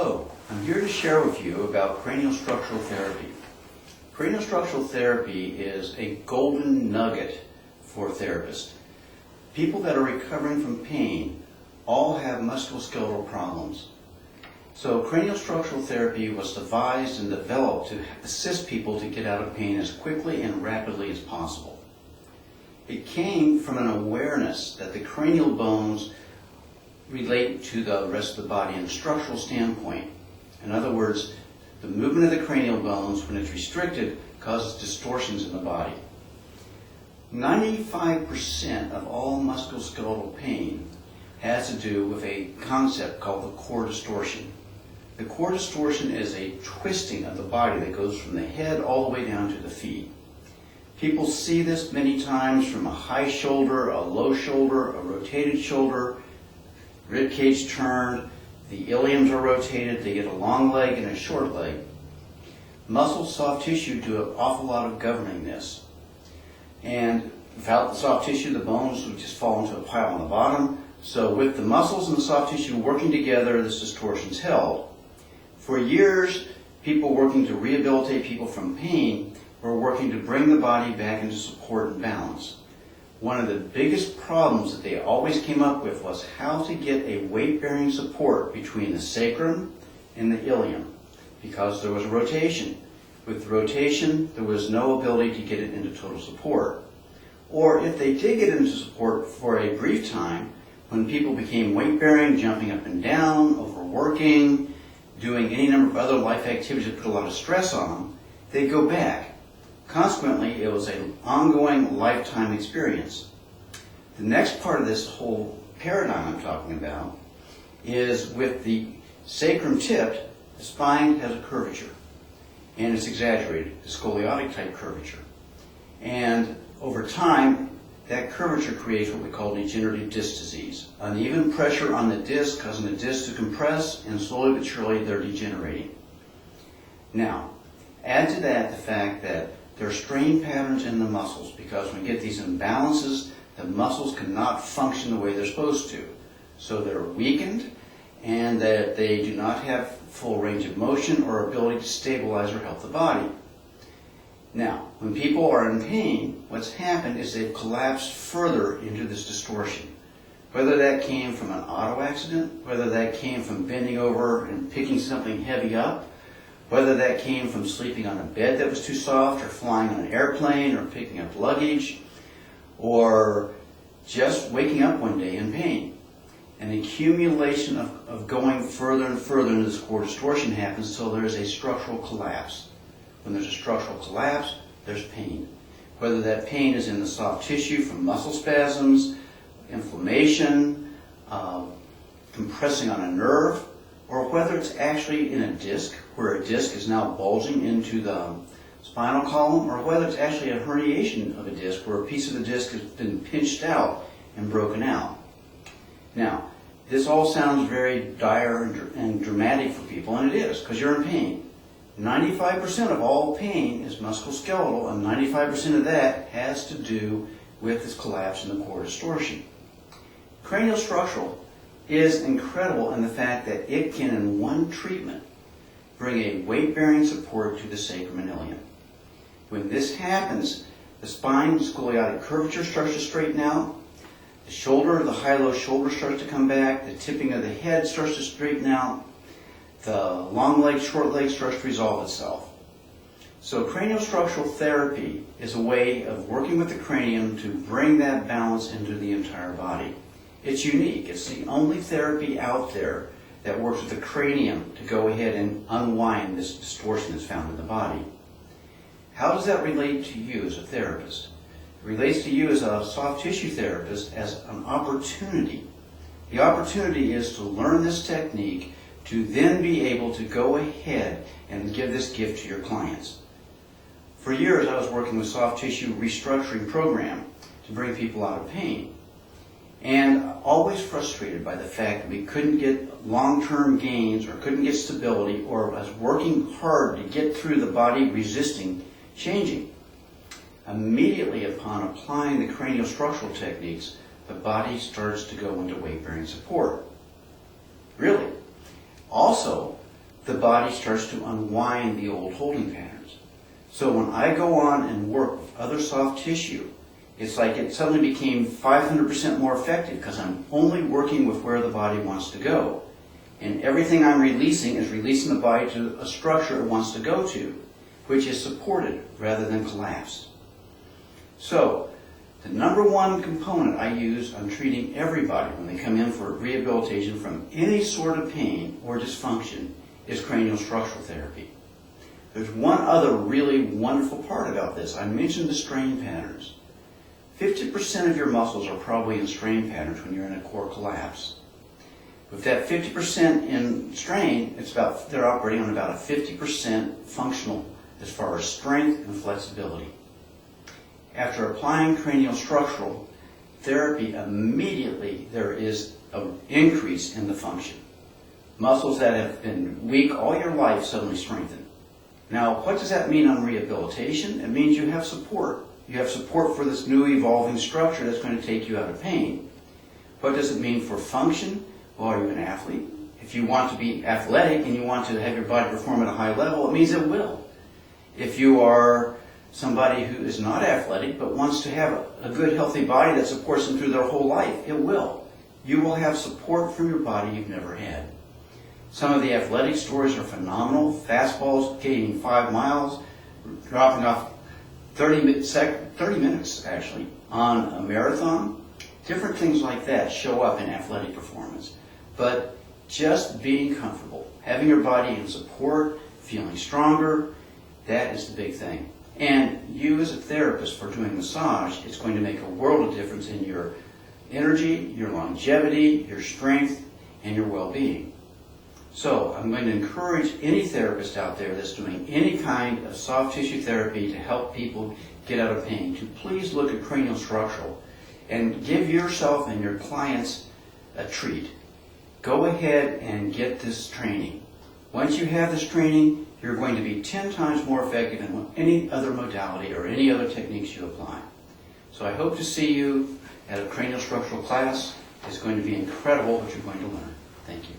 Hello, I'm here to share with you about cranial structural therapy. Cranial structural therapy is a golden nugget for therapists. People that are recovering from pain all have musculoskeletal problems. So cranial structural therapy was devised and developed to assist people to get out of pain as quickly and rapidly as possible. It came from an awareness that the cranial bones relate to the rest of the body in a structural standpoint. In other words, the movement of the cranial bones, when it's restricted, causes distortions in the body. 95% of all musculoskeletal pain has to do with a concept called the core distortion. The core distortion is a twisting of the body that goes from the head all the way down to the feet. People see this many times from a high shoulder, a low shoulder, a rotated shoulder, rib cage turned, the iliums are rotated, they get a long leg and a short leg. Muscle, soft tissue do an awful lot of governing this. And without the soft tissue, the bones would just fall into a pile on the bottom. So with the muscles and the soft tissue working together, this distortion is held. For years, people working to rehabilitate people from pain were working to bring the body back into support and balance. One of the biggest problems that they always came up with was how to get a weight-bearing support between the sacrum and the ilium, because there was rotation. With rotation, there was no ability to get it into total support. Or if they did get into support for a brief time, when people became weight-bearing, jumping up and down, overworking, doing any number of other life activities that put a lot of stress on them, they'd go back. Consequently, it was an ongoing lifetime experience. The next part of this whole paradigm I'm talking about is with the sacrum tipped, the spine has a curvature, and it's exaggerated, the scoliotic type curvature. And over time, that curvature creates what we call degenerative disc disease. Uneven pressure on the disc causing the disc to compress, and slowly but surely they're degenerating. Now, add to that the fact that there are strain patterns in the muscles, because when we get these imbalances, the muscles cannot function the way they're supposed to. So they're weakened, and that they do not have full range of motion or ability to stabilize or help the body. Now, when people are in pain, what's happened is they've collapsed further into this distortion. Whether that came from an auto accident, whether that came from bending over and picking something heavy up, whether that came from sleeping on a bed that was too soft, or flying on an airplane, or picking up luggage, or just waking up one day in pain. An accumulation of going further and further into this core distortion happens until there is a structural collapse. When there's a structural collapse, there's pain. Whether that pain is in the soft tissue from muscle spasms, inflammation, compressing on a nerve, or whether it's actually in a disc, where a disc is now bulging into the spinal column, or whether it's actually a herniation of a disc, where a piece of the disc has been pinched out and broken out. Now, this all sounds very dire and dramatic for people, and it is, because you're in pain. 95% of all pain is musculoskeletal, and 95% of that has to do with this collapse in the core distortion. Cranial structural is incredible in the fact that it can, in one treatment, bring a weight-bearing support to the sacrum and ilium. When this happens, the spine scoliotic curvature starts to straighten out, the shoulder, the high-low shoulder starts to come back, the tipping of the head starts to straighten out, the long leg, short leg starts to resolve itself. So cranial structural therapy is a way of working with the cranium to bring that balance into the entire body. It's unique. It's the only therapy out there that works with the cranium to go ahead and unwind this distortion that's found in the body. How does that relate to you as a therapist? It relates to you as a soft tissue therapist as an opportunity. The opportunity is to learn this technique to then be able to go ahead and give this gift to your clients. For years, I was working with soft tissue restructuring program to bring people out of pain. And always frustrated by the fact that we couldn't get long-term gains, or couldn't get stability, or was working hard to get through the body resisting changing. Immediately upon applying the cranial structural techniques, the body starts to go into weight-bearing support. Really. Also, the body starts to unwind the old holding patterns. So when I go on and work with other soft tissue, it's like it suddenly became 500% more effective because I'm only working with where the body wants to go. And everything I'm releasing is releasing the body to a structure it wants to go to, which is supported rather than collapsed. So, the number one component I use on treating everybody when they come in for rehabilitation from any sort of pain or dysfunction is cranial structural therapy. There's one other really wonderful part about this. I mentioned the strain patterns. 50% of your muscles are probably in strain patterns when you're in a core collapse. With that 50% in strain, they're operating on about a 50% functional as far as strength and flexibility. After applying cranial structural therapy, immediately there is an increase in the function. Muscles that have been weak all your life suddenly strengthen. Now, what does that mean on rehabilitation? It means you have support. You have support for this new evolving structure that's going to take you out of pain. What does it mean for function? Well, are you an athlete? If you want to be athletic and you want to have your body perform at a high level, it means it will. If you are somebody who is not athletic but wants to have a good, healthy body that supports them through their whole life, it will. You will have support from your body you've never had. Some of the athletic stories are phenomenal. Fastballs gaining 5 miles, dropping off 30 minutes actually on a marathon. Different things like that show up in athletic performance. But just being comfortable, having your body in support, feeling stronger, that is the big thing. And you as a therapist for doing massage, it's going to make a world of difference in your energy, your longevity, your strength, and your well-being. So I'm going to encourage any therapist out there that's doing any kind of soft tissue therapy to help people get out of pain to please look at cranial structural and give yourself and your clients a treat. Go ahead and get this training. Once you have this training, you're going to be 10 times more effective than any other modality or any other techniques you apply. So I hope to see you at a cranial structural class. It's going to be incredible what you're going to learn. Thank you.